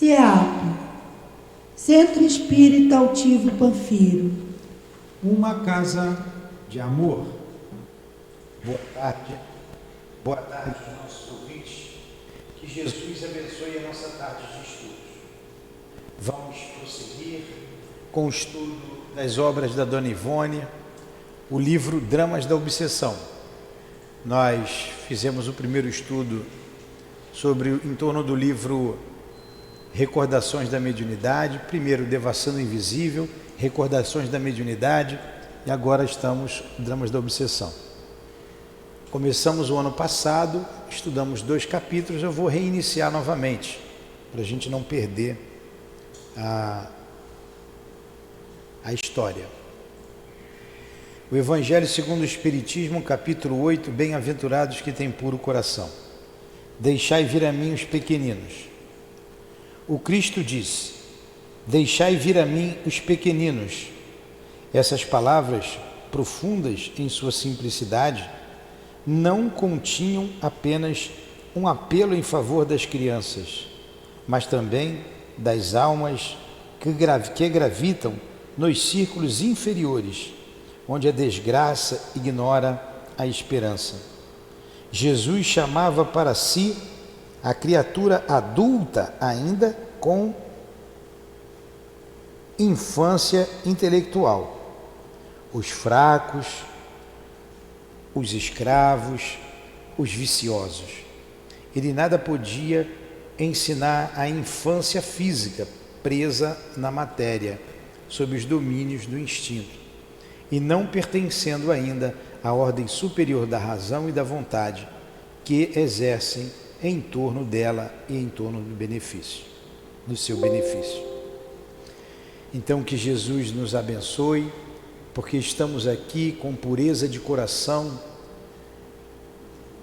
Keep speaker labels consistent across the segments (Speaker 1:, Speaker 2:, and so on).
Speaker 1: CEAP, Centro Espírita Altivo Panfiro.
Speaker 2: Uma casa de amor. Boa tarde. Boa tarde aos nossos ouvintes. Que Jesus abençoe a nossa tarde de estudos. Vamos prosseguir com o estudo das obras da Dona Ivone, o livro Dramas da Obsessão. Nós fizemos o primeiro estudo em torno do livro Recordações da Mediunidade, primeiro Devassando o Invisível, Recordações da Mediunidade, e agora estamos em Dramas da Obsessão. Começamos o ano passado, estudamos 2 capítulos, eu vou reiniciar novamente, para a gente não perder a história. O Evangelho segundo o Espiritismo, capítulo 8, Bem-aventurados que têm puro coração. Deixai vir a mim os pequeninos. O Cristo disse: deixai vir a mim os pequeninos. Essas palavras, profundas em sua simplicidade, não continham apenas um apelo em favor das crianças, mas também das almas que gravitam nos círculos inferiores, onde a desgraça ignora a esperança. Jesus chamava para si a criatura adulta ainda com infância intelectual, os fracos, os escravos, os viciosos. Ele nada podia ensinar a infância física presa na matéria, sob os domínios do instinto, e não pertencendo ainda à ordem superior da razão e da vontade que exercem em torno dela e em torno do seu benefício. Então que Jesus nos abençoe, porque estamos aqui com pureza de coração,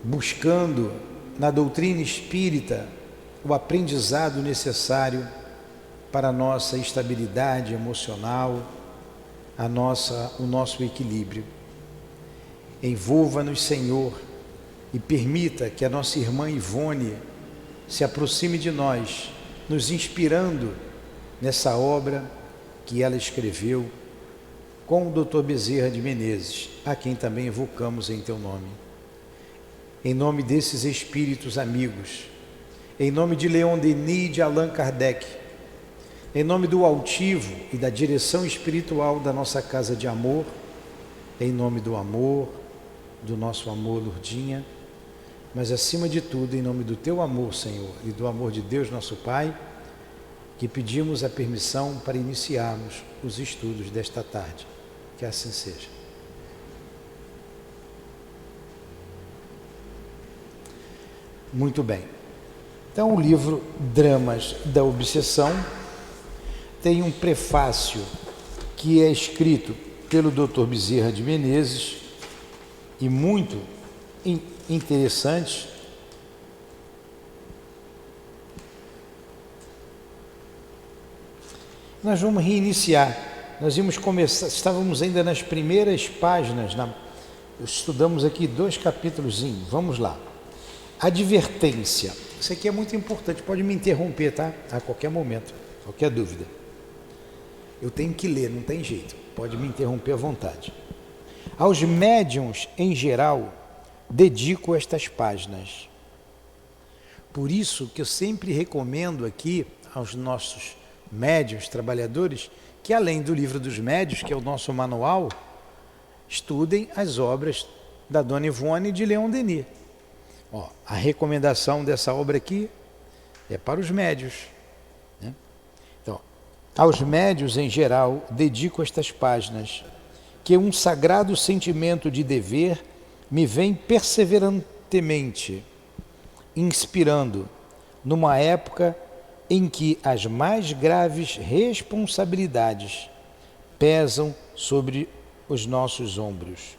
Speaker 2: buscando na doutrina espírita o aprendizado necessário para a nossa estabilidade emocional, o nosso equilíbrio. Envolva-nos, Senhor, e permita que a nossa irmã Ivone se aproxime de nós, nos inspirando nessa obra que ela escreveu com o Dr. Bezerra de Menezes, a quem também evocamos em teu nome. Em nome desses espíritos amigos, em nome de Leon Denis e de Allan Kardec, em nome do altivo e da direção espiritual da nossa casa de amor, em nome do amor, do nosso amor, Lourdinha, mas acima de tudo, em nome do teu amor, Senhor, e do amor de Deus, nosso Pai, que pedimos a permissão para iniciarmos os estudos desta tarde. Que assim seja. Muito bem. Então, o livro Dramas da Obsessão tem um prefácio que é escrito pelo Dr. Bezerra de Menezes e muito interessante. Nós vamos reiniciar. Nós íamos começar, estávamos ainda nas primeiras páginas, estudamos aqui 2 capítulos. Vamos lá. Advertência. Isso aqui é muito importante, pode me interromper, tá? A qualquer momento, qualquer dúvida. Eu tenho que ler, não tem jeito, pode me interromper à vontade. Aos médiuns, em geral, dedico estas páginas. Por isso que eu sempre recomendo aqui aos nossos médiuns, trabalhadores, que além do livro dos médiuns, que é o nosso manual, estudem as obras da Dona Ivone e de Leon Denis. A recomendação dessa obra aqui é para os médiuns, né? Então, aos médiuns em geral, dedico estas páginas, que um sagrado sentimento de dever me vem perseverantemente inspirando numa época em que as mais graves responsabilidades pesam sobre os nossos ombros.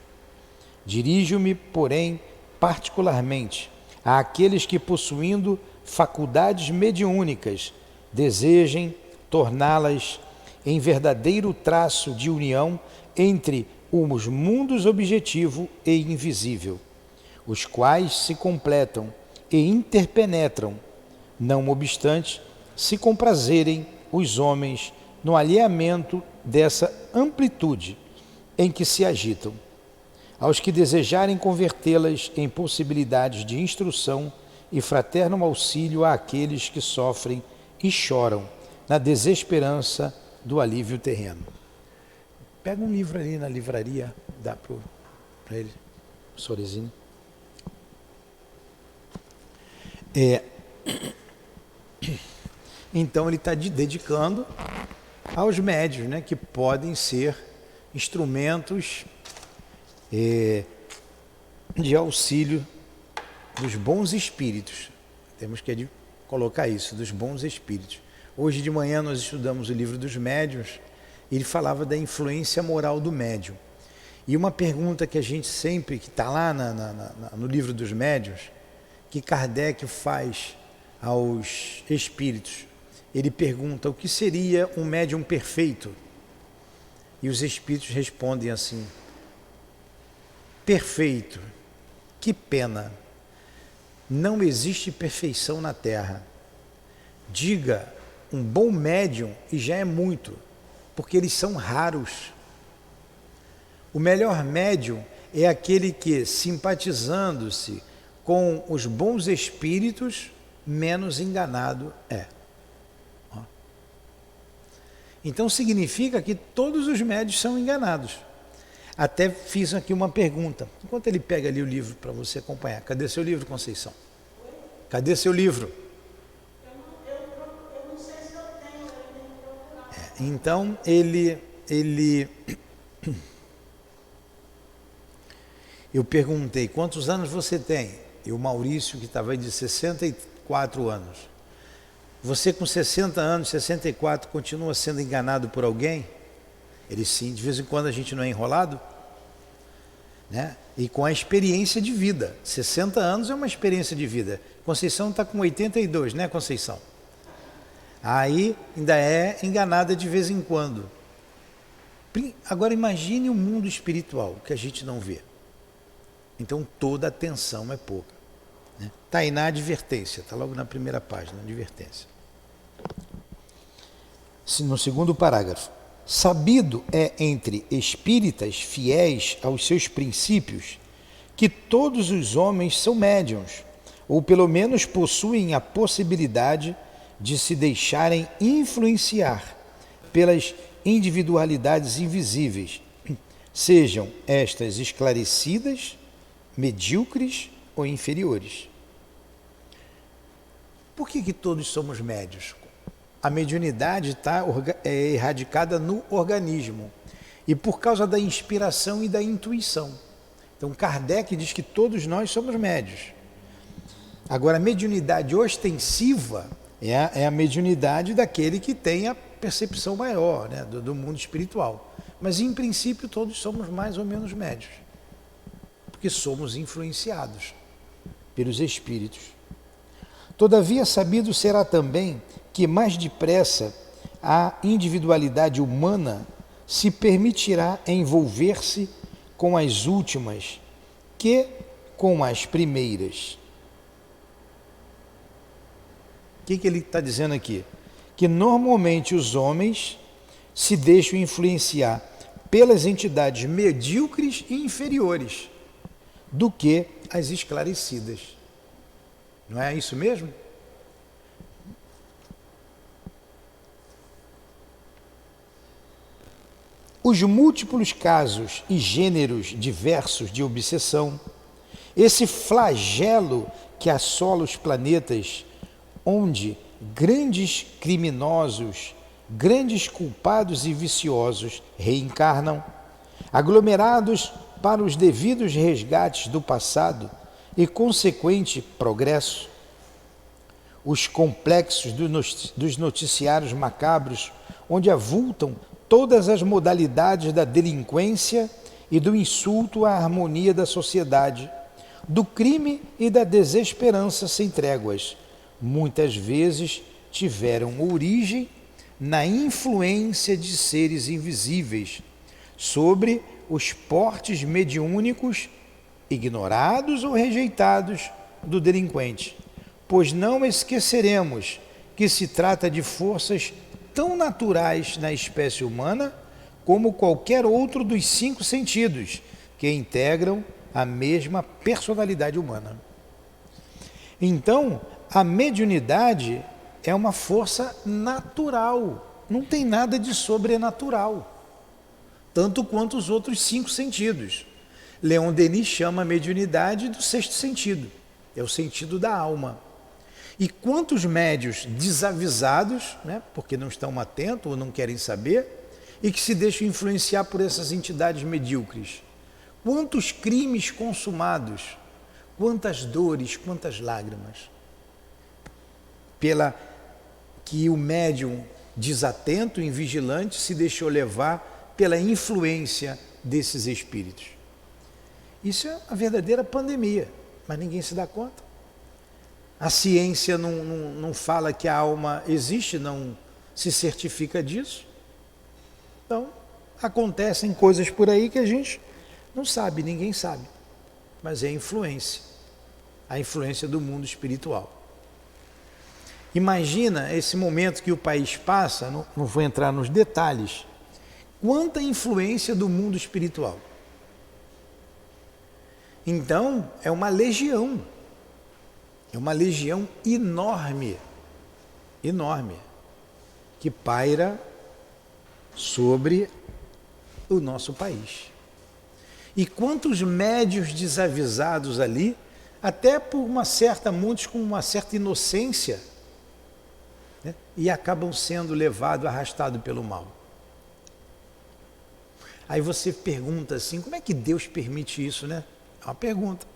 Speaker 2: Dirijo-me, porém, particularmente àqueles que, possuindo faculdades mediúnicas, desejem torná-las em verdadeiro traço de união entre os mundos objetivo e invisível, os quais se completam e interpenetram, não obstante se comprazerem os homens no alheamento dessa amplitude em que se agitam, aos que desejarem convertê-las em possibilidades de instrução e fraterno auxílio àqueles que sofrem e choram na desesperança do alívio terreno. Pega um livro ali na livraria, dá para ele, Soresine. Então ele está dedicando aos médiuns, né, que podem ser instrumentos de auxílio dos bons espíritos. Temos que colocar isso, dos bons espíritos. Hoje de manhã nós estudamos o livro dos médiuns e ele falava da influência moral do médium. E uma pergunta que a gente sempre, que está lá no livro dos médiuns, que Kardec faz aos espíritos, ele pergunta o que seria um médium perfeito? E os espíritos respondem assim: perfeito, que pena, não existe perfeição na Terra. Diga um bom médium e já é muito, porque eles são raros. O melhor médium é aquele que, simpatizando-se com os bons espíritos, menos enganado é. Então significa que todos os médiuns são enganados. Até fiz aqui uma pergunta. Enquanto ele pega ali o livro para você acompanhar. Cadê seu livro, Conceição? Cadê seu livro?
Speaker 3: Eu não sei se eu tenho, eu tenho que procurar.
Speaker 2: Então eu perguntei, quantos anos você tem? E o Maurício, que estava aí de 64 anos. Você com 60 anos, 64, continua sendo enganado por alguém? Ele sim, de vez em quando a gente não é enrolado, né? E com a experiência de vida. 60 anos é uma experiência de vida. Conceição está com 82, né, Conceição? Aí ainda é enganada de vez em quando. Agora imagine o mundo espiritual, que a gente não vê. Então toda atenção é pouca. Está aí na advertência, está logo na primeira página, advertência. No segundo parágrafo. Sabido é entre espíritas fiéis aos seus princípios que todos os homens são médiuns, ou pelo menos possuem a possibilidade de se deixarem influenciar pelas individualidades invisíveis, sejam estas esclarecidas, medíocres ou inferiores. Por que todos somos médiuns? A mediunidade está erradicada no organismo e por causa da inspiração e da intuição. Então Kardec diz que todos nós somos médiuns. Agora a mediunidade ostensiva é a mediunidade daquele que tem a percepção maior, né, do mundo espiritual. Mas em princípio todos somos mais ou menos médiuns, porque somos influenciados pelos espíritos. Todavia sabido será também que mais depressa a individualidade humana se permitirá envolver-se com as últimas que com as primeiras. O que ele está dizendo aqui? Que normalmente os homens se deixam influenciar pelas entidades medíocres e inferiores do que as esclarecidas. Não é isso mesmo? Os múltiplos casos e gêneros diversos de obsessão, esse flagelo que assola os planetas, onde grandes criminosos, grandes culpados e viciosos reencarnam, aglomerados para os devidos resgates do passado e consequente progresso. Os complexos dos noticiários macabros, onde avultam todas as modalidades da delinquência e do insulto à harmonia da sociedade, do crime e da desesperança sem tréguas, muitas vezes tiveram origem na influência de seres invisíveis sobre os portes mediúnicos, ignorados ou rejeitados do delinquente, pois não esqueceremos que se trata de forças tão naturais na espécie humana como qualquer outro dos 5 sentidos, que integram a mesma personalidade humana. Então, a mediunidade é uma força natural, não tem nada de sobrenatural, tanto quanto os outros 5 sentidos. Leon Denis chama a mediunidade do 6º sentido, é o sentido da alma. E quantos médios desavisados, né, porque não estão atentos ou não querem saber, e que se deixam influenciar por essas entidades medíocres? Quantos crimes consumados, quantas dores, quantas lágrimas, pela que o médium desatento, invigilante, se deixou levar pela influência desses espíritos. Isso é a verdadeira pandemia, mas ninguém se dá conta. A ciência não fala que a alma existe, não se certifica disso. Então, acontecem coisas por aí que a gente não sabe, ninguém sabe. Mas é a influência do mundo espiritual. Imagina esse momento que o país passa, não vou entrar nos detalhes, quanta influência do mundo espiritual. Então, é uma legião enorme, que paira sobre o nosso país. E quantos médios desavisados ali, até por muitos com uma certa inocência, né, e acabam sendo levados, arrastados pelo mal. Aí você pergunta assim, como é que Deus permite isso, né? É uma pergunta.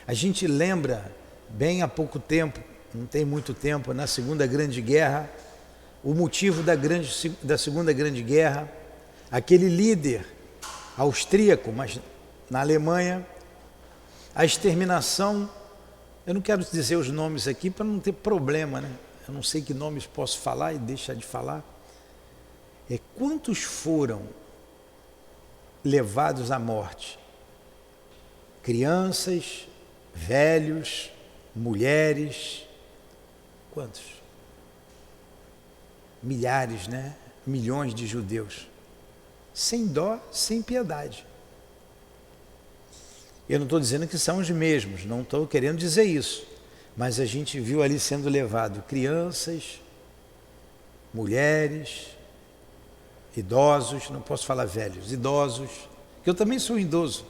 Speaker 2: A gente lembra, bem há pouco tempo, não tem muito tempo, na Segunda Grande Guerra, o motivo da Segunda Grande Guerra, aquele líder austríaco, mas na Alemanha, a exterminação, eu não quero dizer os nomes aqui para não ter problema, né? Eu não sei que nomes posso falar e deixar de falar. Quantos foram levados à morte? Crianças, velhos, mulheres, quantos? Milhares, né? Milhões de judeus, sem dó, sem piedade. Eu não estou dizendo que são os mesmos, não estou querendo dizer isso, mas a gente viu ali sendo levado crianças, mulheres, idosos, não posso falar velhos, idosos, que eu também sou idoso.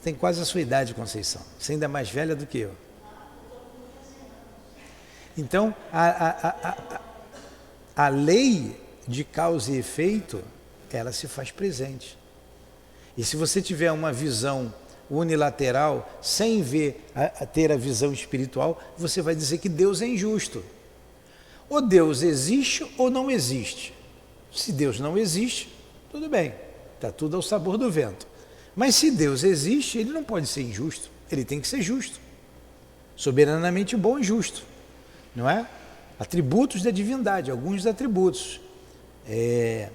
Speaker 2: Tenho quase a sua idade, Conceição. Você ainda é mais velha do que eu. Então, a lei de causa e efeito, ela se faz presente. E se você tiver uma visão unilateral, sem ter a visão espiritual, você vai dizer que Deus é injusto. Ou Deus existe ou não existe. Se Deus não existe, tudo bem, está tudo ao sabor do vento. Mas se Deus existe, ele não pode ser injusto, ele tem que ser justo. Soberanamente bom e justo, não é? Atributos da divindade, alguns atributos. É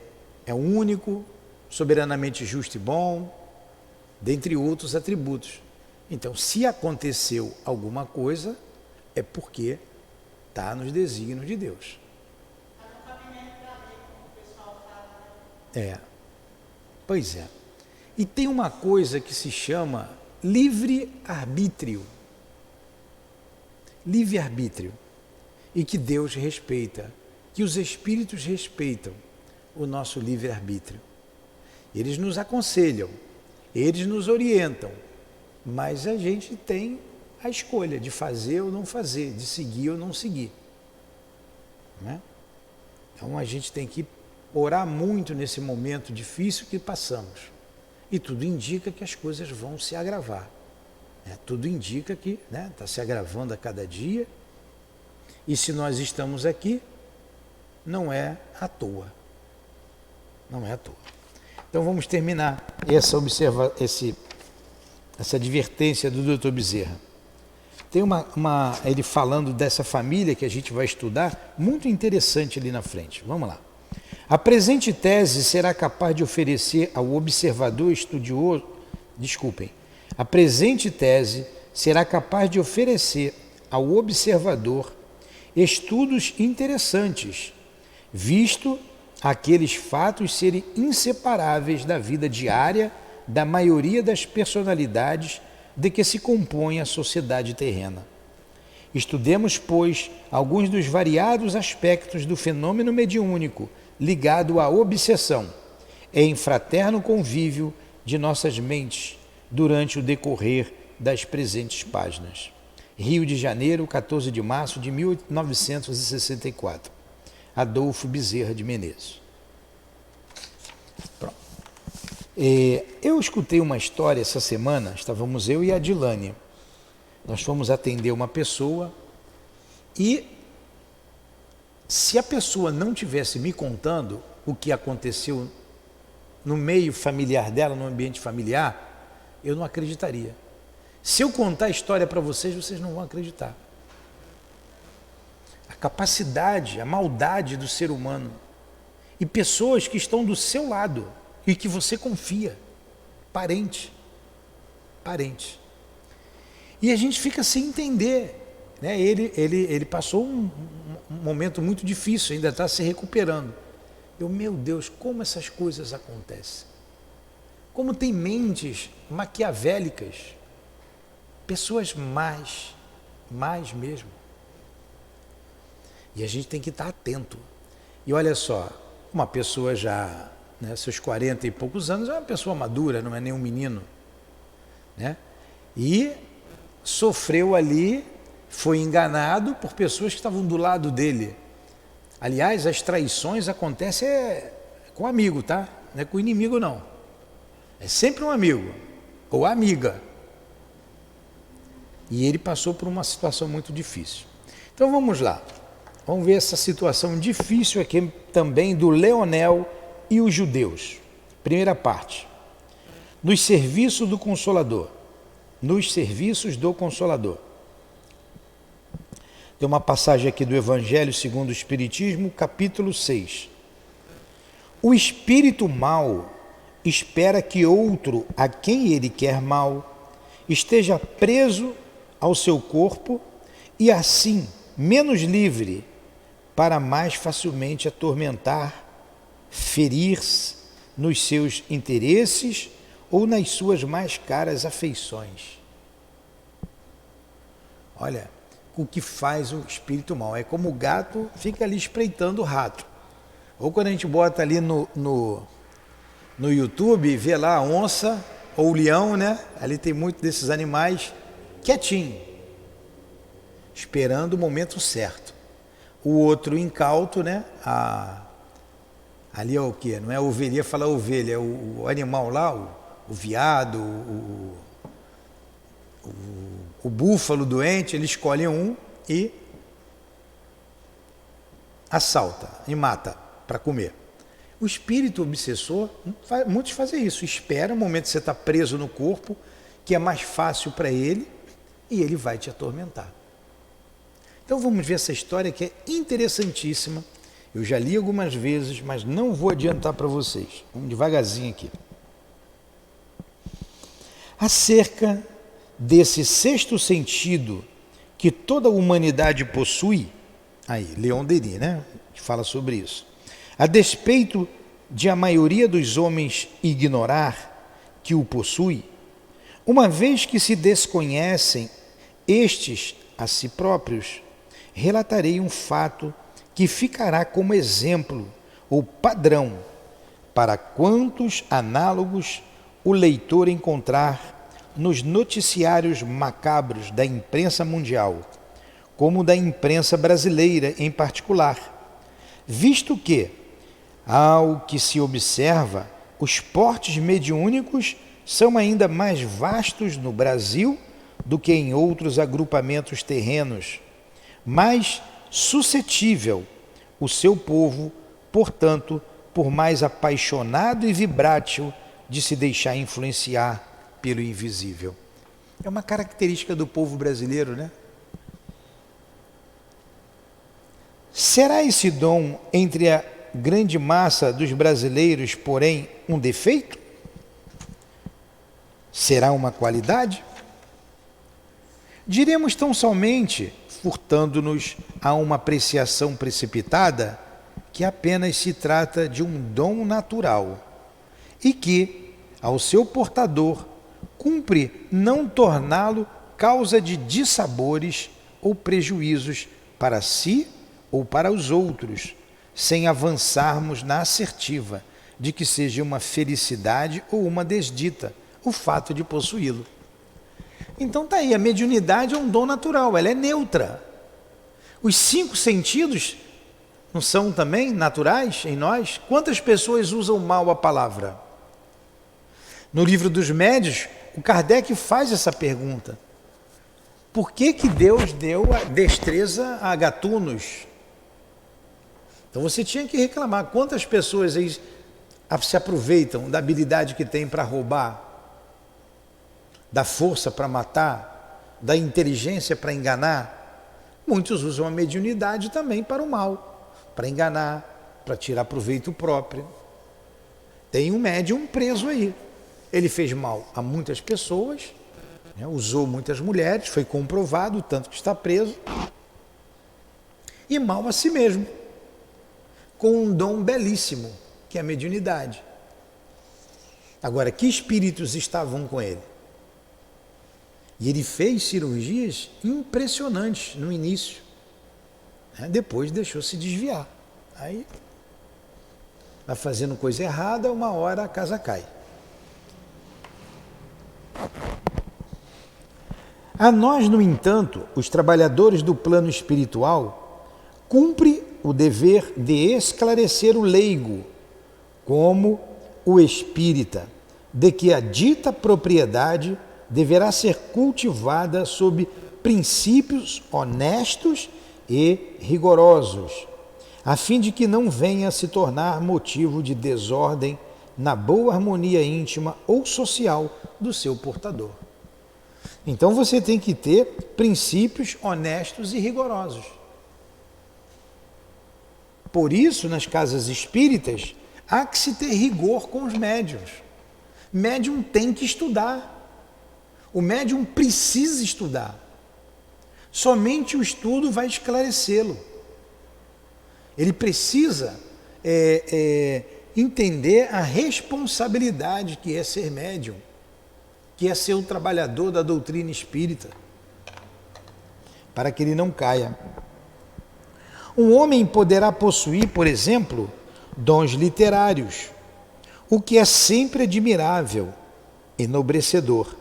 Speaker 2: único, soberanamente justo e bom, dentre outros atributos. Então, se aconteceu alguma coisa, é porque está nos desígnios de Deus. Pois é. E tem uma coisa que se chama livre-arbítrio. Livre-arbítrio. E que Deus respeita, que os espíritos respeitam o nosso livre-arbítrio. Eles nos aconselham, eles nos orientam, mas a gente tem a escolha de fazer ou não fazer, de seguir ou não seguir. Não é? Então a gente tem que orar muito nesse momento difícil que passamos. E tudo indica que as coisas vão se agravar. Tudo indica que está se agravando a cada dia. E se nós estamos aqui, não é à toa. Não é à toa. Então vamos terminar essa advertência do Dr. Bezerra. Tem ele falando dessa família que a gente vai estudar, muito interessante ali na frente. Vamos lá. A presente tese será capaz de oferecer ao observador estudioso, a presente tese será capaz de oferecer ao observador estudos interessantes, visto aqueles fatos serem inseparáveis da vida diária da maioria das personalidades de que se compõe a sociedade terrena. Estudemos, pois, alguns dos variados aspectos do fenômeno mediúnico ligado à obsessão em fraterno convívio de nossas mentes durante o decorrer das presentes páginas. Rio de Janeiro, 14 de março de 1964. Adolfo Bezerra de Menezes. Pronto. Eu escutei uma história essa semana, estávamos eu e a Dilane. Nós fomos atender uma pessoa e se a pessoa não tivesse me contando o que aconteceu no meio familiar dela, no ambiente familiar, eu não acreditaria. Se eu contar a história para vocês, vocês não vão acreditar. A capacidade, a maldade do ser humano e pessoas que estão do seu lado e que você confia, parente. E a gente fica sem entender, né? Ele passou um momento muito difícil, ainda está se recuperando. Meu Deus, como essas coisas acontecem? Como tem mentes maquiavélicas, pessoas mais mesmo. E a gente tem que estar atento. E olha só, uma pessoa já, né, seus 40 e poucos anos, é uma pessoa madura, não é nenhum menino, né? E sofreu ali, foi enganado por pessoas que estavam do lado dele. Aliás, as traições acontecem com amigo, tá? Não é com inimigo, não. É sempre um amigo ou amiga. E ele passou por uma situação muito difícil. Então vamos lá. Vamos ver essa situação difícil aqui também do Leonel e os judeus. Primeira parte. Nos serviços do Consolador. Nos serviços do Consolador. Tem uma passagem aqui do Evangelho segundo o Espiritismo, capítulo 6. O espírito mau espera que outro, a quem ele quer mal, esteja preso ao seu corpo e assim menos livre para mais facilmente atormentar, ferir-se nos seus interesses ou nas suas mais caras afeições. Olha, o que faz o espírito mau é como o gato fica ali espreitando o rato. Ou quando a gente bota ali no YouTube e vê lá a onça ou o leão, né? Ali tem muito desses animais quietinho, esperando o momento certo. O outro incauto, né? Ali é o quê? Não é a ovelha, fala ovelha, é o animal lá, o veado, o búfalo doente, ele escolhe um e assalta e mata para comer. O espírito obsessor, muitos fazem isso, espera o momento que você está preso no corpo, que é mais fácil para ele, e ele vai te atormentar. Então vamos ver essa história que é interessantíssima. Eu já li algumas vezes, mas não vou adiantar para vocês. Vamos devagarzinho aqui. Acerca desse sexto sentido que toda a humanidade possui, aí, Leon Denis, né, que fala sobre isso. A despeito de a maioria dos homens ignorar que o possui, uma vez que se desconhecem estes a si próprios, relatarei um fato que ficará como exemplo ou padrão para quantos análogos o leitor encontrar nos noticiários macabros da imprensa mundial, como da imprensa brasileira em particular, visto que, ao que se observa, os portes mediúnicos são ainda mais vastos no Brasil do que em outros agrupamentos terrenos, mais suscetível o seu povo, portanto, por mais apaixonado e vibrátil de se deixar influenciar pelo invisível. É uma característica do povo brasileiro, né? Será esse dom entre a grande massa dos brasileiros, porém, um defeito? Será uma qualidade? Diremos tão somente, furtando-nos a uma apreciação precipitada, que apenas se trata de um dom natural e que, ao seu portador, cumpre não torná-lo causa de dissabores ou prejuízos para si ou para os outros, sem avançarmos na assertiva de que seja uma felicidade ou uma desdita o fato de possuí-lo. Então tá aí, a mediunidade é um dom natural, ela é neutra. Os 5 sentidos não são também naturais em nós? Quantas pessoas usam mal a palavra? No livro dos Médiuns, o Kardec faz essa pergunta. Por que Deus deu a destreza a gatunos? Então você tinha que reclamar. Quantas pessoas aí se aproveitam da habilidade que tem para roubar, da força para matar, da inteligência para enganar? Muitos usam a mediunidade também para o mal, para enganar, para tirar proveito próprio. Tem um médium preso aí. Ele fez mal a muitas pessoas, né, usou muitas mulheres, foi comprovado, tanto que está preso, e mal a si mesmo, com um dom belíssimo, que é a mediunidade. Agora, que espíritos estavam com ele? E ele fez cirurgias impressionantes no início, né? Depois deixou se desviar. Aí, vai fazendo coisa errada, uma hora a casa cai. A nós, no entanto, os trabalhadores do plano espiritual, cumpre o dever de esclarecer o leigo, como o espírita, de que a dita propriedade deverá ser cultivada sob princípios honestos e rigorosos, a fim de que não venha a se tornar motivo de desordem na boa harmonia íntima ou social do seu portador. Então você tem que ter princípios honestos e rigorosos. Por isso, nas casas espíritas, há que se ter rigor com os médiuns. Médium tem que estudar. O médium precisa estudar. Somente o estudo vai esclarecê-lo. Ele precisa entender a responsabilidade que é ser médium, que é ser o trabalhador da doutrina espírita, para que ele não caia. Um homem poderá possuir, por exemplo, dons literários, o que é sempre admirável, enobrecedor.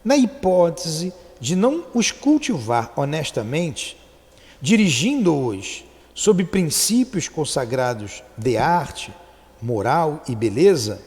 Speaker 2: Na hipótese de não os cultivar honestamente, dirigindo-os sob princípios consagrados de arte, moral e beleza,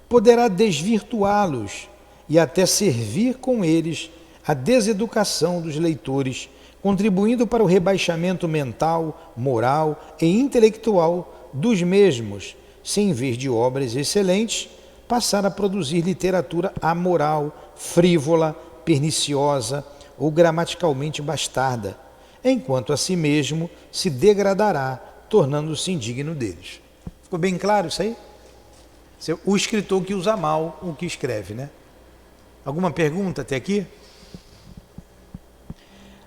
Speaker 2: poderá desvirtuá-los e até servir com eles a deseducação dos leitores, contribuindo para o rebaixamento mental, moral e intelectual dos mesmos, se em vez de obras excelentes, passar a produzir literatura amoral, frívola, perniciosa ou gramaticalmente bastarda, enquanto a si mesmo se degradará, tornando-se indigno deles. Ficou bem claro isso aí? O escritor que usa mal o que escreve, né? Alguma pergunta até aqui?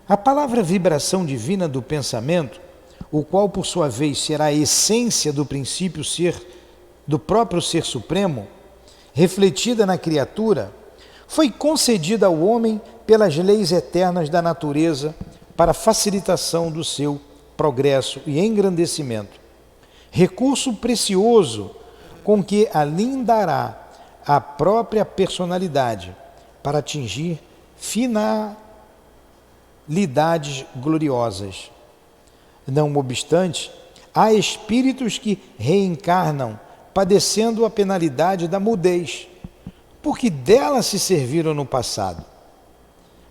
Speaker 2: A palavra vibração divina do pensamento, o qual por sua vez será a essência do princípio ser, do próprio ser supremo, refletida na criatura, foi concedida ao homem pelas leis eternas da natureza para facilitação do seu progresso e engrandecimento. Recurso precioso com que alindará a própria personalidade para atingir finalidades gloriosas. Não obstante, há espíritos que reencarnam padecendo a penalidade da mudez, porque dela se serviram no passado,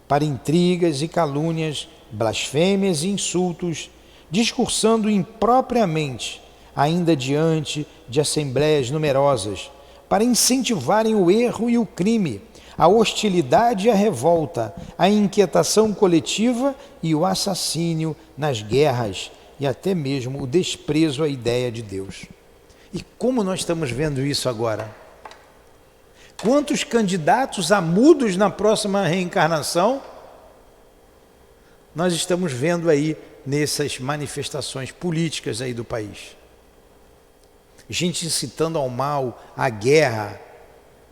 Speaker 2: para intrigas e calúnias, blasfêmias e insultos, discursando impropriamente, ainda diante de assembleias numerosas, para incentivarem o erro e o crime, a hostilidade e a revolta, a inquietação coletiva e o assassínio nas guerras, e até mesmo o desprezo à ideia de Deus. E como nós estamos vendo isso agora? Quantos candidatos a mudos na próxima reencarnação nós estamos vendo aí nessas manifestações políticas aí do país. Gente incitando ao mal, à guerra,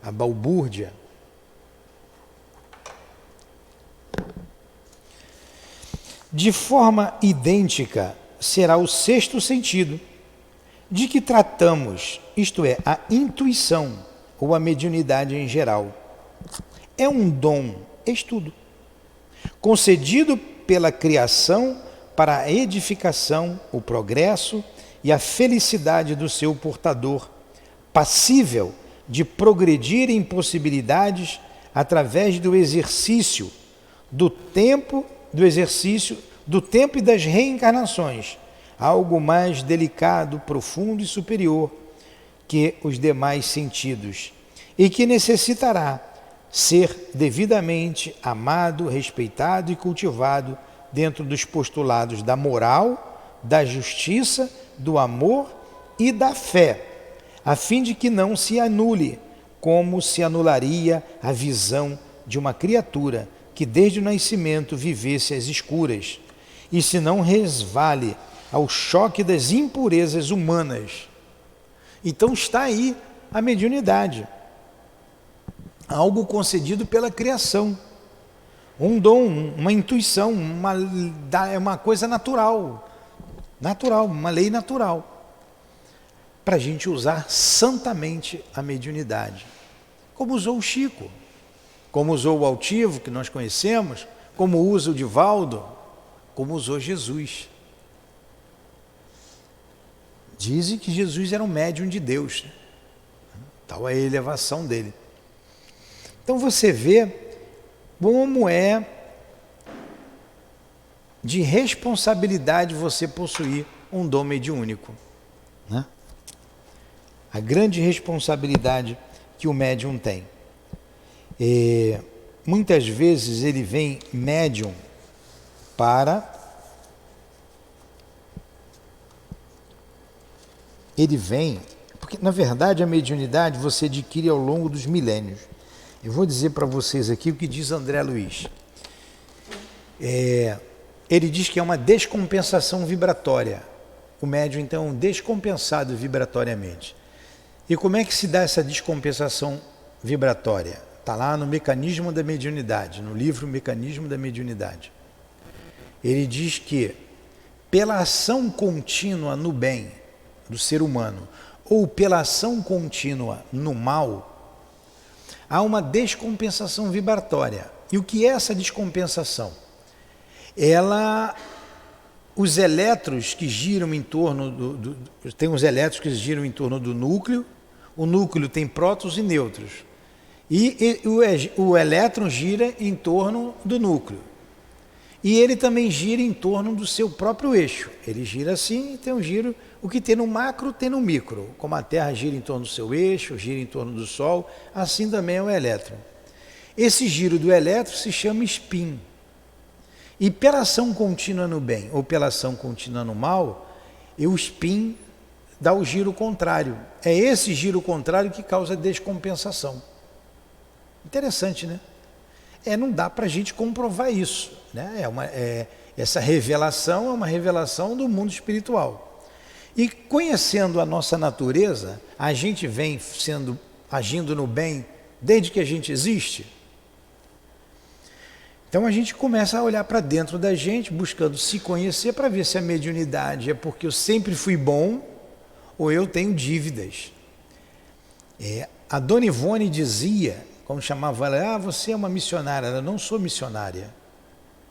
Speaker 2: à balbúrdia. De forma idêntica será o sexto sentido, de que tratamos, isto é, a intuição ou a mediunidade em geral. É um dom, estudo, concedido pela criação para a edificação, o progresso e a felicidade do seu portador, passível de progredir em possibilidades através do exercício do tempo e das reencarnações, algo mais delicado, profundo e superior que os demais sentidos, e que necessitará ser devidamente amado, respeitado e cultivado dentro dos postulados da moral, da justiça, do amor e da fé, a fim de que não se anule, como se anularia a visão de uma criatura que desde o nascimento vivesse às escuras, e se não resvale ao choque das impurezas humanas. Então está aí a mediunidade, algo concedido pela criação, um dom, uma intuição, uma coisa natural, uma lei natural, para a gente usar santamente a mediunidade, como usou o Chico, como usou o Altivo, que nós conhecemos, como usa o Divaldo, como usou Jesus. Dizem que Jesus era um médium de Deus, tal é a elevação dele. Então você vê como é de responsabilidade você possuir um dom mediúnico, né? A grande responsabilidade que o médium tem. Muitas vezes ele vem médium porque na verdade a mediunidade você adquire ao longo dos milênios. Eu vou dizer para vocês aqui o que diz André Luiz. Ele diz que é uma descompensação vibratória. O médium, então, é descompensado vibratoriamente. E como é que se dá essa descompensação vibratória? Está lá no Mecanismo da Mediunidade, no livro Mecanismo da Mediunidade. Ele diz que, pela ação contínua no bem do ser humano, ou pela ação contínua no mal, há uma descompensação vibratória. E o que é essa descompensação? Os elétrons que giram em torno tem os elétrons que giram em torno do núcleo, o núcleo tem prótons e nêutrons, e o elétron gira em torno do núcleo, e ele também gira em torno do seu próprio eixo. Ele gira assim e tem um giro, o que tem no macro tem no micro, como a Terra gira em torno do seu eixo, gira em torno do Sol, assim também é o elétron. Esse giro do elétron se chama spin. E pela ação contínua no bem ou pela ação contínua no mal, o spin dá o giro contrário. É esse giro contrário que causa descompensação. Interessante, né? Não dá para a gente comprovar isso, né? Essa revelação é uma revelação do mundo espiritual. E conhecendo a nossa natureza, a gente vem agindo no bem desde que a gente existe. Então a gente começa a olhar para dentro da gente, buscando se conhecer para ver se a mediunidade é porque eu sempre fui bom ou eu tenho dívidas. A Dona Ivone dizia, quando chamava ela, você é uma missionária. Ela: não sou missionária.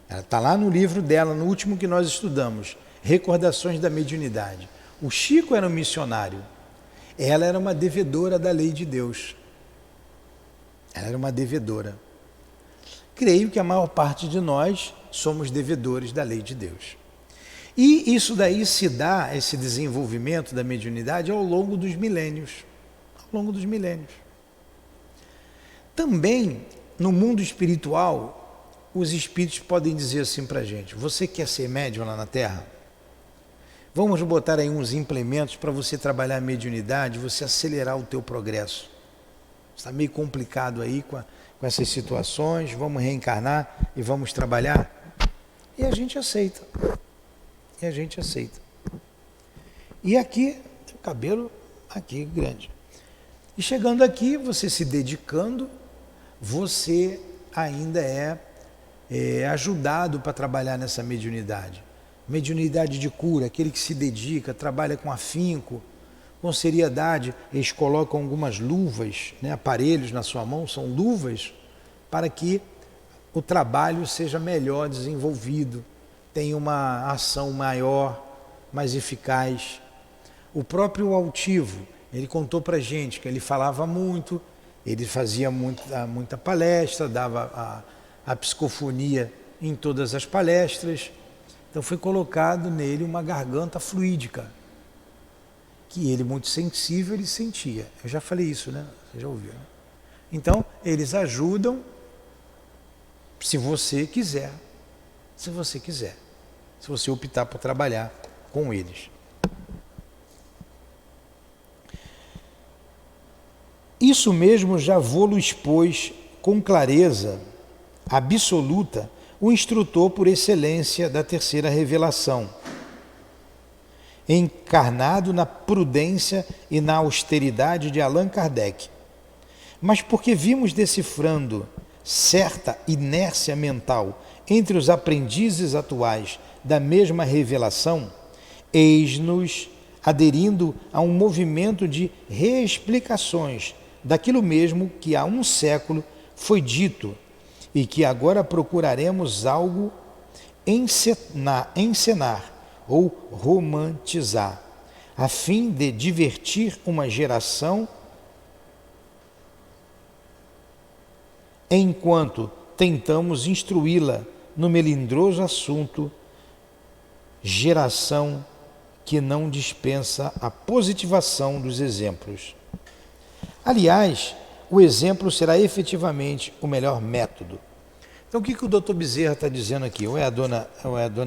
Speaker 2: Ela está lá no livro dela, no último que nós estudamos, Recordações da Mediunidade. O Chico era um missionário. Ela era uma devedora da lei de Deus. Ela era uma devedora. Creio que a maior parte de nós somos devedores da lei de Deus. E isso daí se dá, esse desenvolvimento da mediunidade, ao longo dos milênios. Ao longo dos milênios. Também, no mundo espiritual, os espíritos podem dizer assim para a gente: você quer ser médium lá na Terra? Vamos botar aí uns implementos para você trabalhar a mediunidade, você acelerar o teu progresso. Está meio complicado aí com essas situações, vamos reencarnar e vamos trabalhar. E a gente aceita. E aqui, o cabelo aqui grande. E chegando aqui, você se dedicando, você ainda é ajudado para trabalhar nessa mediunidade. Mediunidade de cura, aquele que se dedica, trabalha com afinco, com seriedade. Eles colocam algumas luvas, né, aparelhos na sua mão, são luvas, para que o trabalho seja melhor desenvolvido, tenha uma ação maior, mais eficaz. O próprio altivo, ele contou para a gente que ele falava muito, ele fazia muita palestra, dava a psicofonia em todas as palestras. Então foi colocado nele uma garganta fluídica, que ele, muito sensível, ele sentia. Eu já falei isso, né? Você já ouviu, né? Então, eles ajudam se você quiser. Se você optar por trabalhar com eles. Isso mesmo já vou-lo expôs com clareza absoluta o instrutor por excelência da terceira revelação, encarnado na prudência e na austeridade de Allan Kardec. Mas porque vimos decifrando certa inércia mental entre os aprendizes atuais da mesma revelação, eis-nos aderindo a um movimento de reexplicações daquilo mesmo que há um século foi dito e que agora procuraremos algo encenar ou romantizar, a fim de divertir uma geração enquanto tentamos instruí-la no melindroso assunto, geração que não dispensa a positivação dos exemplos. Aliás, o exemplo será efetivamente o melhor método. Então, o que o doutor Bezerra está dizendo aqui? Ou é a dona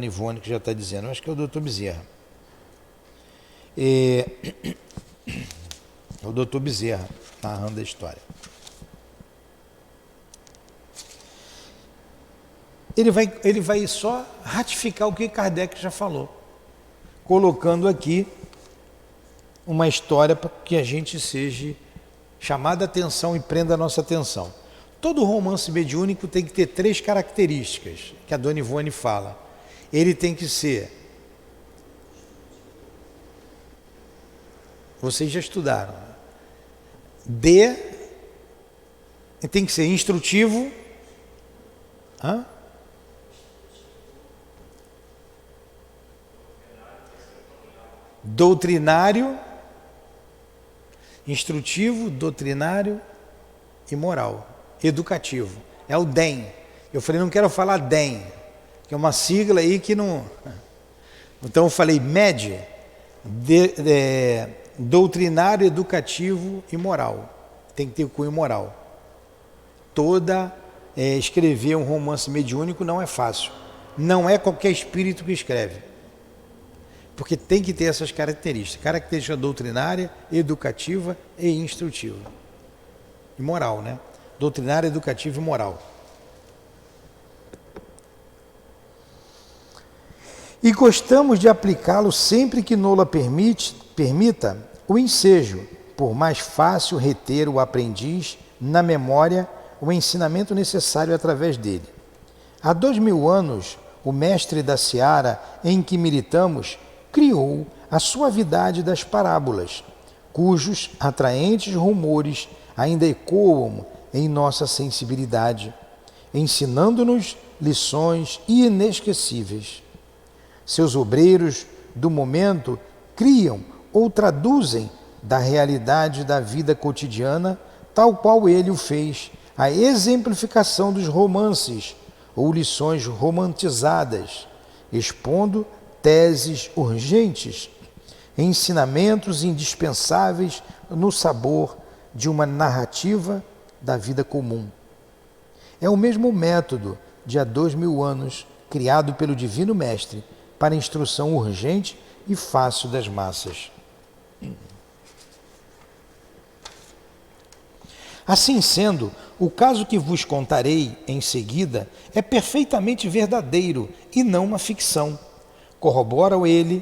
Speaker 2: Ivone que já está dizendo? Eu acho que é o doutor Bezerra. É o doutor Bezerra narrando a história. Ele vai só ratificar o que Kardec já falou, colocando aqui uma história para que a gente seja chamado a atenção e prenda a nossa atenção. Todo romance mediúnico tem que ter 3 características, que a dona Ivone fala. Ele tem que ser... Vocês já estudaram. Tem que ser instrutivo. Doutrinário. Instrutivo, doutrinário e moral. Educativo. É o DEM. Eu falei, não quero falar DEM, que é uma sigla aí que não... Então eu falei MED, doutrinário, educativo e moral. Tem que ter cunho moral. Escrever um romance mediúnico não é fácil. Não é qualquer espírito que escreve. Porque tem que ter essas características. Característica doutrinária, educativa e instrutiva. E moral, né? Doutrinária, educativa e moral. E gostamos de aplicá-lo sempre que nola permita o ensejo, por mais fácil reter o aprendiz na memória o ensinamento necessário através dele. Há 2000 anos, o mestre da seara em que militamos criou a suavidade das parábolas, cujos atraentes rumores ainda ecoam em nossa sensibilidade, ensinando-nos lições inesquecíveis. Seus obreiros do momento criam ou traduzem da realidade da vida cotidiana, tal qual ele o fez, a exemplificação dos romances ou lições romantizadas, expondo teses urgentes, ensinamentos indispensáveis no sabor de uma narrativa da vida comum. É o mesmo método de há 2000 anos, criado pelo Divino Mestre para instrução urgente e fácil das massas. Assim sendo, o caso que vos contarei em seguida é perfeitamente verdadeiro e não uma ficção. Corrobora ele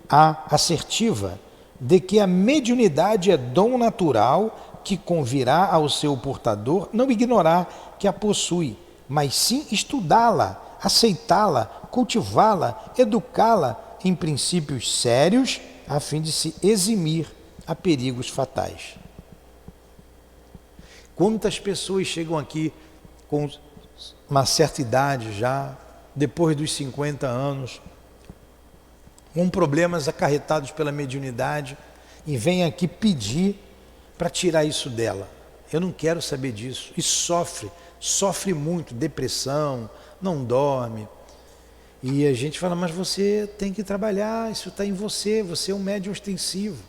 Speaker 2: a assertiva de que a mediunidade é dom natural que convirá ao seu portador não ignorar que a possui, mas sim estudá-la, aceitá-la, cultivá-la, educá-la em princípios sérios, a fim de se eximir a perigos fatais. Quantas pessoas chegam aqui com uma certa idade já, depois dos 50 anos, com problemas acarretados pela mediunidade e vêm aqui pedir para tirar isso dela. Eu não quero saber disso. E sofre muito, depressão, não dorme. E a gente fala, mas você tem que trabalhar, isso está em você, você é um médium ostensivo.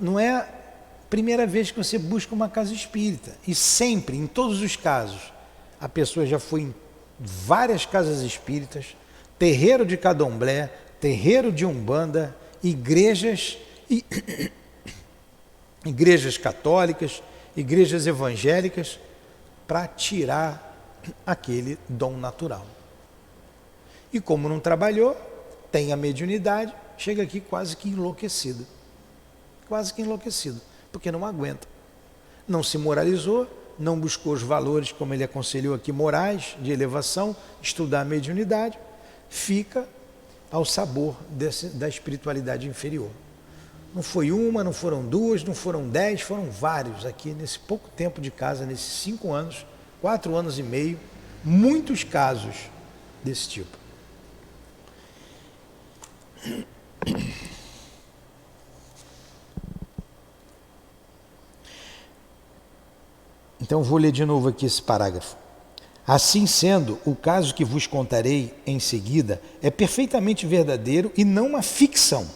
Speaker 2: Não é a primeira vez que você busca uma casa espírita. E sempre, em todos os casos, a pessoa já foi em várias casas espíritas, terreiro de candomblé, terreiro de umbanda, igrejas católicas, igrejas evangélicas, para tirar aquele dom natural. E como não trabalhou, tem a mediunidade, chega aqui quase que enlouquecido, porque não aguenta. Não se moralizou, não buscou os valores, como ele aconselhou aqui, morais, de elevação, estudar a mediunidade, fica ao sabor da espiritualidade inferior. Não foi uma, não foram duas, não foram 10, foram vários aqui nesse pouco tempo de casa, nesses 5 anos, 4 anos e meio, muitos casos desse tipo. Então vou ler de novo aqui esse parágrafo. Assim sendo, o caso que vos contarei em seguida é perfeitamente verdadeiro e não uma ficção.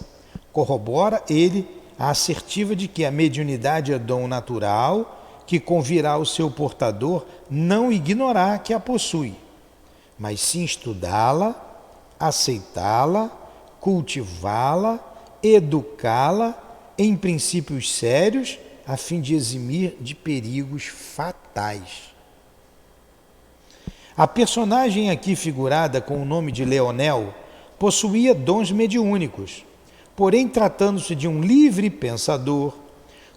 Speaker 2: Corrobora ele a assertiva de que a mediunidade é dom natural, que convirá ao seu portador não ignorar que a possui, mas sim estudá-la, aceitá-la, cultivá-la, educá-la em princípios sérios, a fim de eximir de perigos fatais. A personagem aqui figurada com o nome de Leonel possuía dons mediúnicos, porém tratando-se de um livre pensador,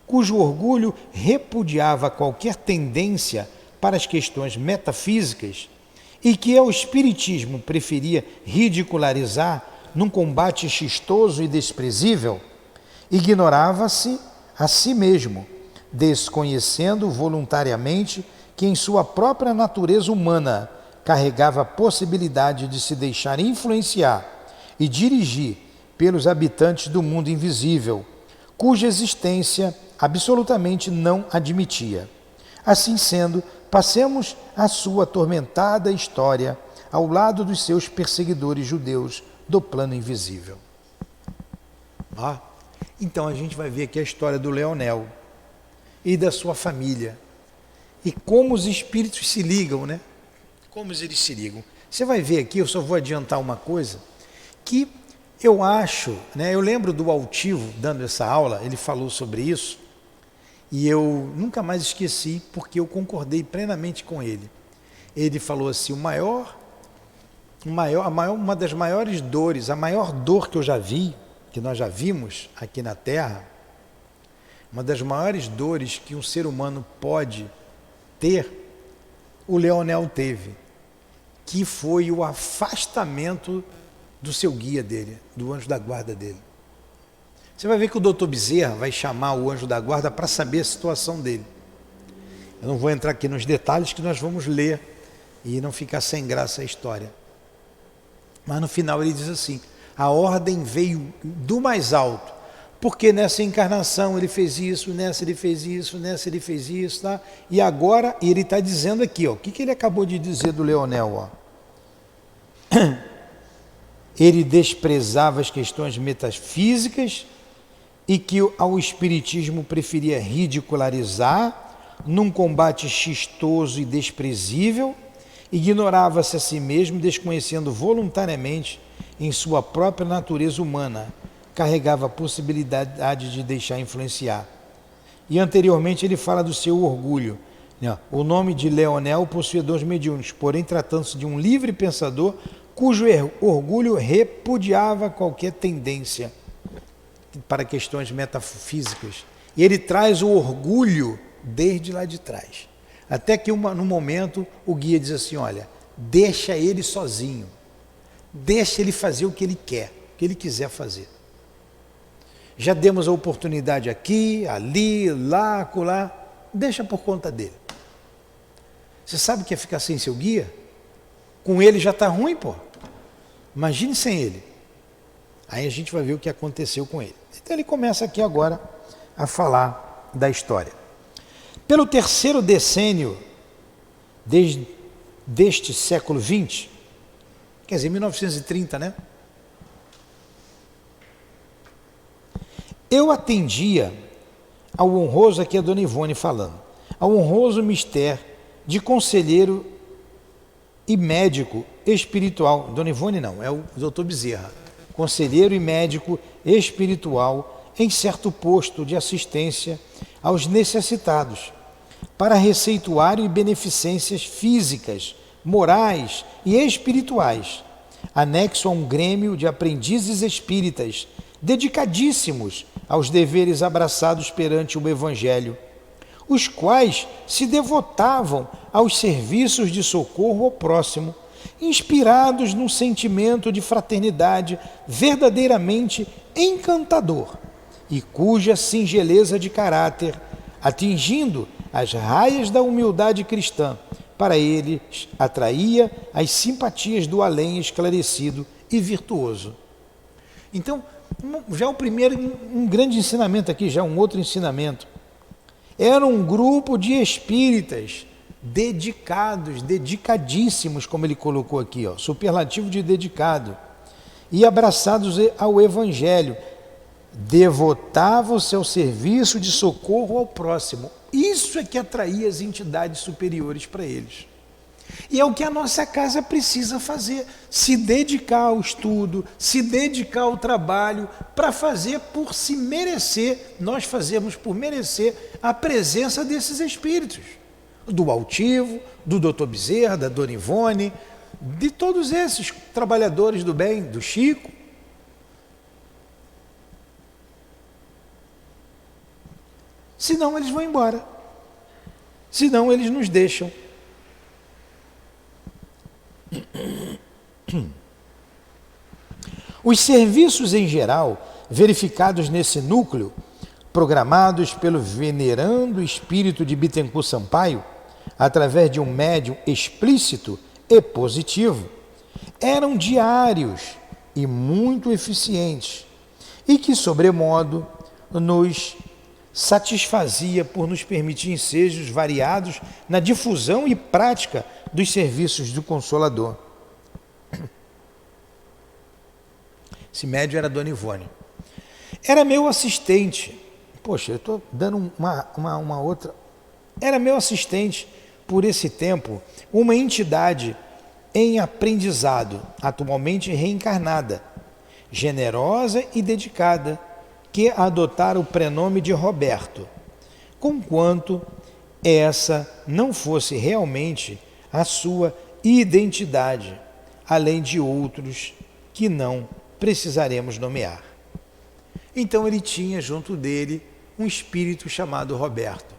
Speaker 2: cujo orgulho repudiava qualquer tendência para as questões metafísicas e que o espiritismo preferia ridicularizar num combate chistoso e desprezível, ignorava-se a si mesmo, desconhecendo voluntariamente que em sua própria natureza humana carregava a possibilidade de se deixar influenciar e dirigir pelos habitantes do mundo invisível, cuja existência absolutamente não admitia. Assim sendo, passemos a sua atormentada história ao lado dos seus perseguidores judeus do plano invisível. Então a gente vai ver aqui a história do Leonel e da sua família. E como os espíritos se ligam, né? Como eles se ligam. Você vai ver aqui, eu só vou adiantar uma coisa, que eu acho, né? Eu lembro do Altivo dando essa aula, ele falou sobre isso, e eu nunca mais esqueci, porque eu concordei plenamente com ele. Ele falou assim, uma das maiores dores, a maior dor que eu já vi, que nós já vimos aqui na Terra, uma das maiores dores que um ser humano pode ter, o Leonel teve, que foi o afastamento do seu guia dele, do anjo da guarda dele. Você vai ver que o doutor Bezerra vai chamar o anjo da guarda para saber a situação dele. Eu não vou entrar aqui nos detalhes que nós vamos ler e não ficar sem graça a história. Mas no final ele diz assim, a ordem veio do mais alto, porque nessa encarnação ele fez isso, nessa ele fez isso, nessa ele fez isso, tá? E agora ele está dizendo aqui, ó, o que ele acabou de dizer do Leonel, ó? Ele desprezava as questões metafísicas e que ao espiritismo preferia ridicularizar num combate chistoso e desprezível, ignorava-se a si mesmo, desconhecendo voluntariamente em sua própria natureza humana, carregava a possibilidade de deixar influenciar. E anteriormente ele fala do seu orgulho. O nome de Leonel possuía 2 mediúnicos, porém tratando-se de um livre pensador cujo orgulho repudiava qualquer tendência para questões metafísicas. E ele traz o orgulho desde lá de trás. Até que no momento o guia diz assim, olha, deixa ele sozinho. Deixa ele fazer o que ele quer, o que ele quiser fazer. Já demos a oportunidade aqui, ali, lá, acolá. Deixa por conta dele. Você sabe o que é ficar sem seu guia? Com ele já está ruim, pô. Imagine sem ele. Aí a gente vai ver o que aconteceu com ele. Então ele começa aqui agora a falar da história. Pelo 3º decênio deste século XX, quer dizer, 1930, né? Eu atendia ao honroso, aqui a Dona Ivone falando, ao honroso mistério de conselheiro e médico espiritual. Dona Ivone não, é o Dr. Bezerra. Conselheiro e médico espiritual em certo posto de assistência aos necessitados, para receituário e beneficências físicas, morais e espirituais, anexo a um grêmio de aprendizes espíritas, dedicadíssimos aos deveres abraçados perante o Evangelho, os quais se devotavam aos serviços de socorro ao próximo, inspirados num sentimento de fraternidade verdadeiramente encantador, e cuja singeleza de caráter, atingindo as raias da humildade cristã, para eles atraía as simpatias do além esclarecido e virtuoso. Então, já o primeiro, um grande ensinamento aqui, já um outro ensinamento. Era um grupo de espíritas dedicados, dedicadíssimos, como ele colocou aqui, ó, superlativo de dedicado, e abraçados ao Evangelho, devotavam o seu serviço de socorro ao próximo. Isso é que atraía as entidades superiores para eles. E é o que a nossa casa precisa fazer, se dedicar ao estudo, se dedicar ao trabalho, para fazer por se merecer, nós fazemos por merecer a presença desses espíritos, do Altivo, do Dr. Bezerra, da Dona Ivone, de todos esses trabalhadores do bem, do Chico. Senão eles vão embora, senão eles nos deixam. Os serviços em geral, verificados nesse núcleo, programados pelo venerando espírito de Bittencourt Sampaio, através de um médium explícito e positivo, eram diários e muito eficientes, e que, sobremodo, nos satisfazia por nos permitir ensejos variados na difusão e prática dos serviços do Consolador. Esse médium era a Dona Ivone. Era meu assistente. Poxa, eu estou dando uma outra. Era meu assistente por esse tempo, uma entidade em aprendizado, atualmente reencarnada, generosa e dedicada, que adotara o prenome de Roberto, conquanto essa não fosse realmente a sua identidade, além de outros que não precisaremos nomear. Então ele tinha junto dele um espírito chamado Roberto,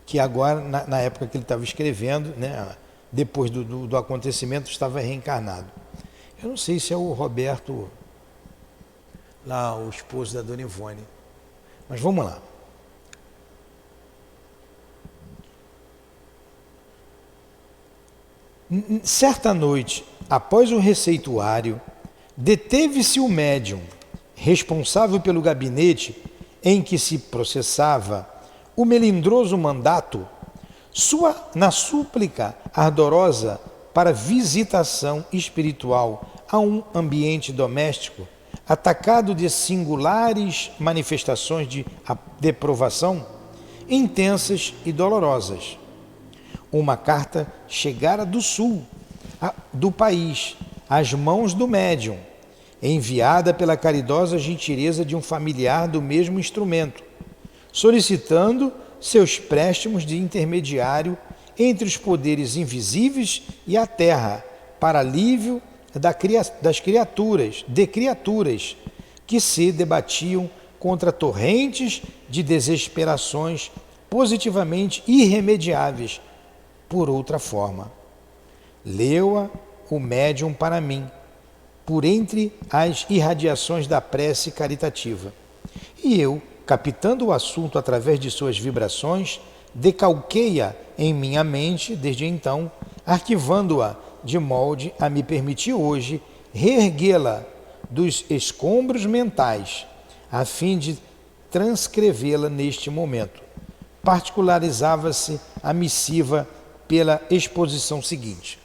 Speaker 2: que agora, na época que ele estava escrevendo, né, depois do acontecimento, estava reencarnado. Eu não sei se é o Roberto, lá o esposo da Dona Ivone, mas vamos lá. Certa noite, após o receituário, deteve-se o médium, responsável pelo gabinete em que se processava o melindroso mandato, na súplica ardorosa para visitação espiritual a um ambiente doméstico, atacado de singulares manifestações de deprovação, intensas e dolorosas. Uma carta chegara do sul do país, às mãos do médium, enviada pela caridosa gentileza de um familiar do mesmo instrumento, solicitando seus préstimos de intermediário entre os poderes invisíveis e a terra, para alívio das criaturas que se debatiam contra torrentes de desesperações positivamente irremediáveis por outra forma. Leu-a o médium para mim, por entre as irradiações da prece caritativa. E eu, captando o assunto através de suas vibrações, decalquei-a em minha mente desde então, arquivando-a de molde a me permitir hoje reerguê-la dos escombros mentais, a fim de transcrevê-la neste momento. Particularizava-se a missiva pela exposição seguinte.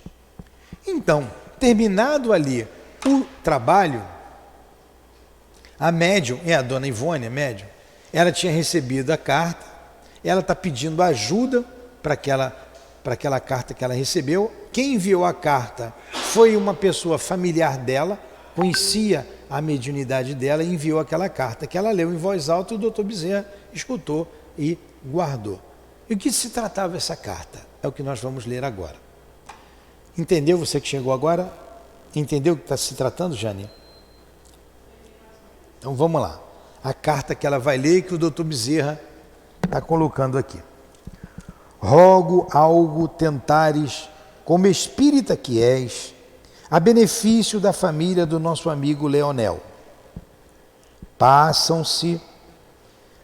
Speaker 2: Então, terminado ali o trabalho, a médium, a dona Ivone, a médium, ela tinha recebido a carta, ela está pedindo ajuda para aquela carta que ela recebeu. Quem enviou a carta foi uma pessoa familiar dela, conhecia a mediunidade dela e enviou aquela carta, que ela leu em voz alta e o doutor Bezerra escutou e guardou. E o que se tratava essa carta? É o que nós vamos ler agora. Entendeu você que chegou agora? Entendeu o que está se tratando, Jane? Então vamos lá. A carta que ela vai ler e que o doutor Bezerra está colocando aqui. Rogo algo tentares, como espírita que és, a benefício da família do nosso amigo Leonel. Passam-se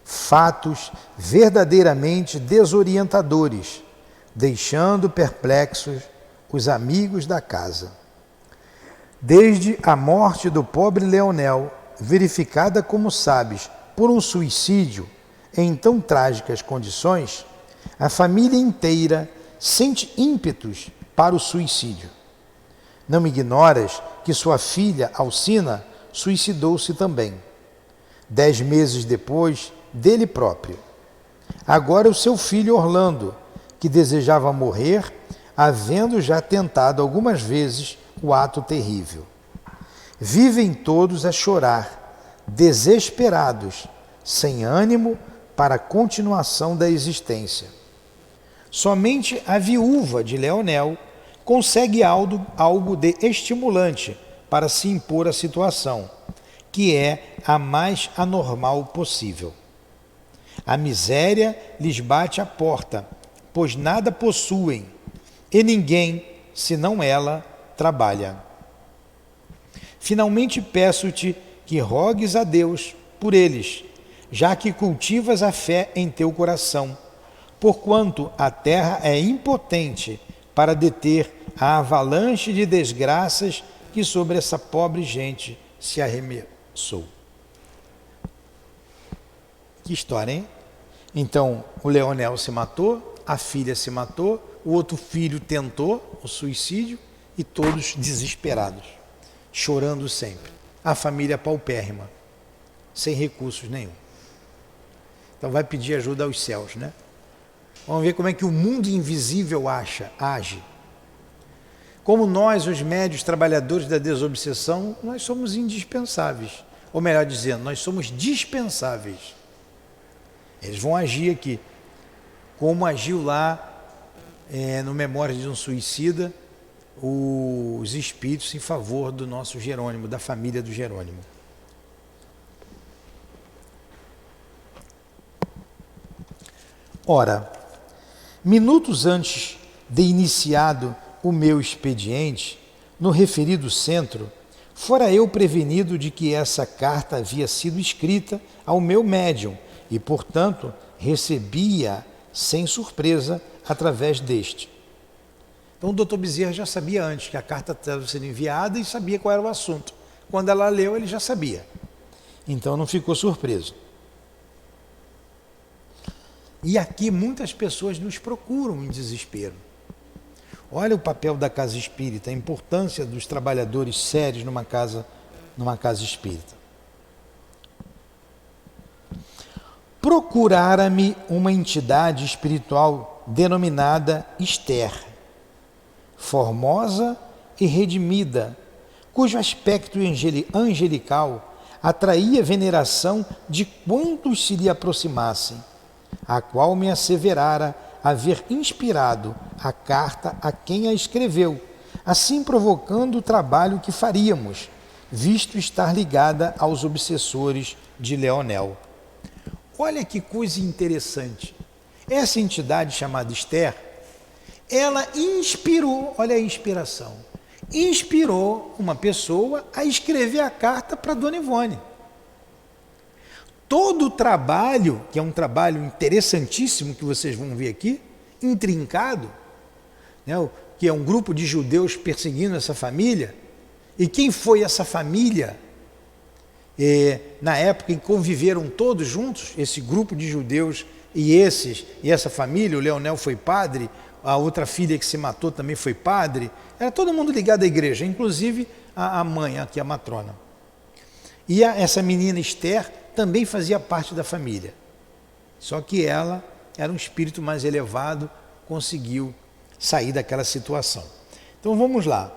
Speaker 2: fatos verdadeiramente desorientadores, deixando perplexos os amigos da casa. Desde a morte do pobre Leonel, verificada, como sabes, por um suicídio em tão trágicas condições, a família inteira sente ímpetos para o suicídio. Não ignoras que sua filha, Alcina, suicidou-se também, 10 meses depois dele próprio. Agora o seu filho Orlando, que desejava morrer, havendo já tentado algumas vezes o ato terrível. Vivem todos a chorar, desesperados, sem ânimo para a continuação da existência. Somente a viúva de Leonel consegue algo de estimulante para se impor à situação, que é a mais anormal possível. A miséria lhes bate à porta, pois nada possuem, e ninguém, senão ela, trabalha. Finalmente peço-te que rogues a Deus por eles, já que cultivas a fé em teu coração, porquanto a terra é impotente para deter a avalanche de desgraças que sobre essa pobre gente se arremessou. Que história, hein? Então, o Leonel se matou, a filha se matou, o outro filho tentou o suicídio e todos desesperados, chorando sempre. A família paupérrima, sem recursos nenhum. Então vai pedir ajuda aos céus, né? Vamos ver como é que o mundo invisível age. Como nós, os médios trabalhadores da desobsessão, nós somos indispensáveis. Ou melhor dizendo, nós somos dispensáveis. Eles vão agir aqui, como agiu lá no Memória de um Suicida, os espíritos em favor do nosso Jerônimo, da família do Jerônimo. Ora, minutos antes de iniciado o meu expediente, no referido centro, fora eu prevenido de que essa carta havia sido escrita ao meu médium e, portanto, recebia sem surpresa através deste. Então o doutor Bezerra já sabia antes que a carta estava sendo enviada e sabia qual era o assunto. Quando ela leu, ele já sabia. Então não ficou surpreso. E aqui muitas pessoas nos procuram em desespero. Olha o papel da casa espírita, a importância dos trabalhadores sérios numa casa espírita. Procurara-me uma entidade espiritual denominada Esther, formosa e redimida, cujo aspecto angelical atraía veneração de quantos se lhe aproximassem, a qual me asseverara haver inspirado a carta a quem a escreveu, assim provocando o trabalho que faríamos, visto estar ligada aos obsessores de Leonel. Olha que coisa interessante. Essa entidade chamada Esther, ela inspirou, olha a inspiração, inspirou uma pessoa a escrever a carta para Dona Ivone. Todo o trabalho, que é um trabalho interessantíssimo que vocês vão ver aqui, intrincado, né, que é um grupo de judeus perseguindo essa família, e quem foi essa família, na época em que conviveram todos juntos, esse grupo de judeus e essa família, o Leonel foi padre, a outra filha que se matou também foi padre, era todo mundo ligado à igreja, inclusive a mãe, aqui a matrona. E essa menina Esther também fazia parte da família, só que ela era um espírito mais elevado, conseguiu sair daquela situação. Então vamos lá.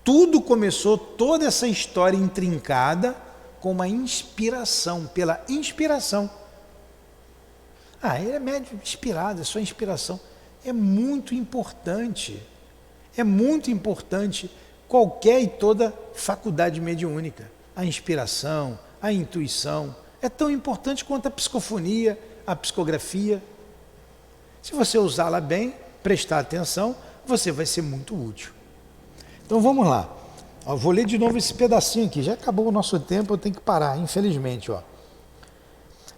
Speaker 2: Tudo começou, toda essa história intrincada, com uma inspiração, pela inspiração. Ele é médium inspirado, é só inspiração. É muito importante qualquer e toda faculdade mediúnica. A inspiração, a intuição, é tão importante quanto a psicofonia, a psicografia. Se você usá-la bem, prestar atenção, você vai ser muito útil. Então vamos lá. Eu vou ler de novo esse pedacinho aqui. Já acabou o nosso tempo, eu tenho que parar, infelizmente.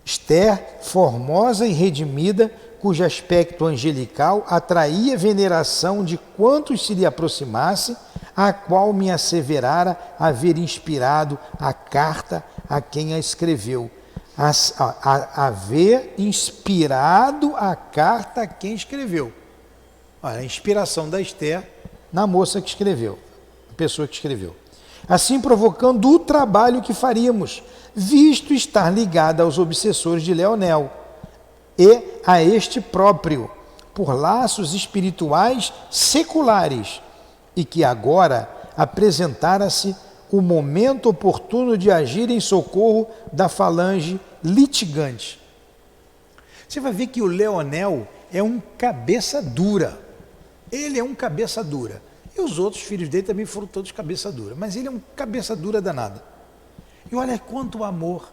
Speaker 2: Esther, formosa e redimida, cujo aspecto angelical atraía veneração de quantos se lhe aproximasse, a qual me asseverara haver inspirado a carta a quem a escreveu. Haver inspirado a carta a quem escreveu. Olha, a inspiração da Esther na moça que escreveu, a pessoa que escreveu. Assim provocando o trabalho que faríamos, visto estar ligada aos obsessores de Leonel e a este próprio, por laços espirituais seculares, e que agora apresentara-se o momento oportuno de agir em socorro da falange litigante. Você vai ver que o Leonel é um cabeça dura. Ele é um cabeça dura. E os outros filhos dele também foram todos cabeça dura. Mas ele é um cabeça dura danada. E olha quanto amor.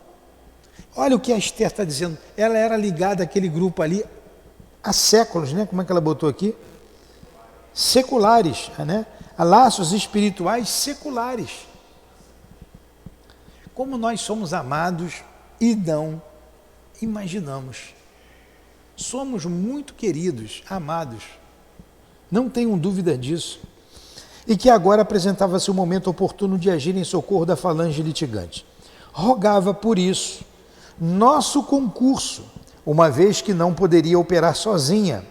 Speaker 2: Olha o que a Esther está dizendo. Ela era ligada àquele grupo ali há séculos, né? Como é que ela botou aqui? Seculares, né? A laços espirituais seculares. Como nós somos amados e não imaginamos. Somos muito queridos, amados. Não tenham dúvida disso. E que agora apresentava-se o momento oportuno de agir em socorro da falange litigante. Rogava por isso nosso concurso, uma vez que não poderia operar sozinha,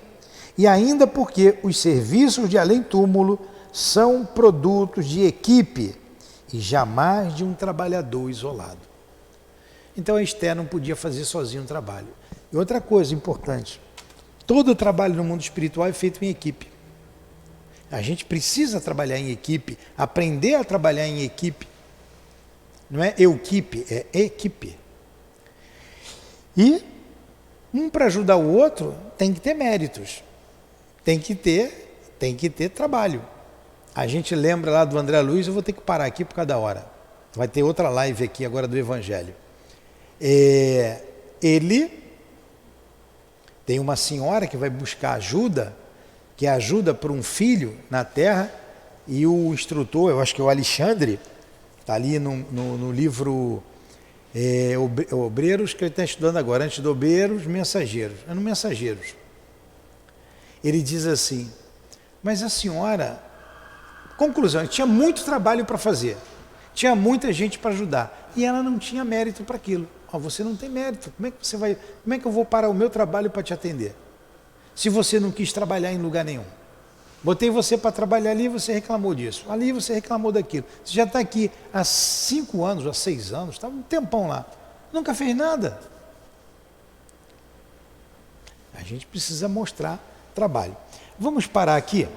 Speaker 2: e ainda porque os serviços de além-túmulo são produtos de equipe e jamais de um trabalhador isolado. Então a Esther não podia fazer sozinha um trabalho. E outra coisa importante, todo o trabalho no mundo espiritual é feito em equipe. A gente precisa trabalhar em equipe, aprender a trabalhar em equipe. Não é equipe, é equipe. E um para ajudar o outro tem que ter méritos, tem que ter trabalho. A gente lembra lá do André Luiz, eu vou ter que parar aqui por causa da hora. Vai ter outra live aqui agora do Evangelho. Ele tem uma senhora que vai buscar ajuda, que é ajuda para um filho na terra, e o instrutor, eu acho que é o Alexandre, está ali no livro Obreiros, que ele está estudando agora, antes do Obreiros, Mensageiros. É no Mensageiros. Ele diz assim, mas a senhora, conclusão, tinha muito trabalho para fazer, tinha muita gente para ajudar, e ela não tinha mérito para aquilo. Você não tem mérito, como é que eu vou parar o meu trabalho para te atender? Se você não quis trabalhar em lugar nenhum. Botei você para trabalhar ali, você reclamou disso. Ali você reclamou daquilo. Você já está aqui há 5 anos, há 6 anos, está um tempão lá. Nunca fez nada. A gente precisa mostrar trabalho. Vamos parar aqui.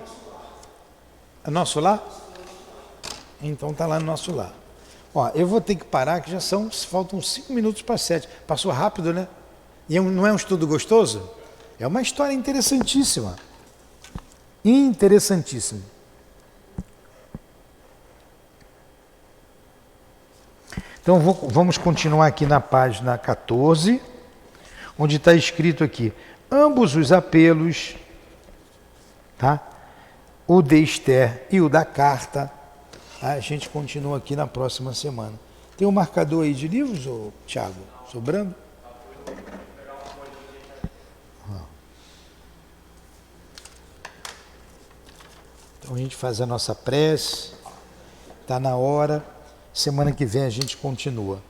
Speaker 2: É nosso lar? Então está lá no nosso lar. Eu vou ter que parar, que faltam 5 minutos para 7. Passou rápido, né? E não é um estudo gostoso? É uma história interessantíssima. Interessantíssima. Então vamos continuar aqui na página 14, onde está escrito aqui, ambos os apelos, tá? O de Esther e o da carta, a gente continua aqui na próxima semana. Tem um marcador aí de livros, ô, Thiago, sobrando? Então a gente faz a nossa prece, está na hora, semana que vem a gente continua.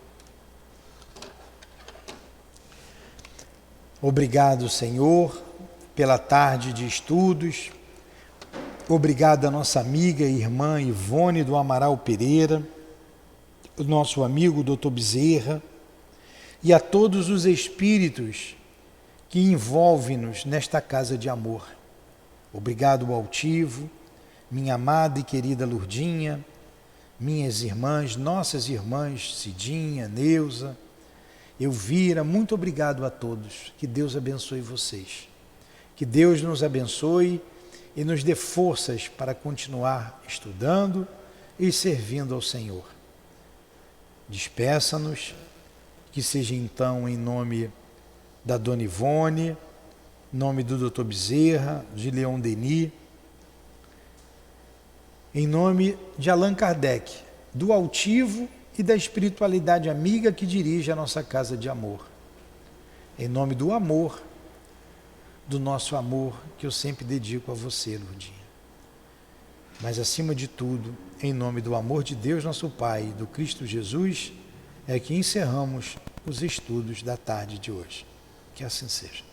Speaker 2: Obrigado, Senhor, pela tarde de estudos. Obrigado à nossa amiga e irmã Ivone do Amaral Pereira, o nosso amigo Dr. Bezerra, e a todos os espíritos que envolvem-nos nesta casa de amor. Obrigado ao Altivo, minha amada e querida Lurdinha, minhas irmãs, nossas irmãs Cidinha, Neuza, Elvira, muito obrigado a todos. Que Deus abençoe vocês. Que Deus nos abençoe e nos dê forças para continuar estudando e servindo ao Senhor. Despeça-nos, que seja então em nome da Dona Ivone, em nome do Dr. Bezerra, de Leon Denis, em nome de Allan Kardec, do Altivo e da espiritualidade amiga que dirige a nossa casa de amor. Em nome do amor, do nosso amor, que eu sempre dedico a você, Lourdinha. Mas acima de tudo, em nome do amor de Deus, nosso Pai, e do Cristo Jesus, é que encerramos os estudos da tarde de hoje. Que assim seja.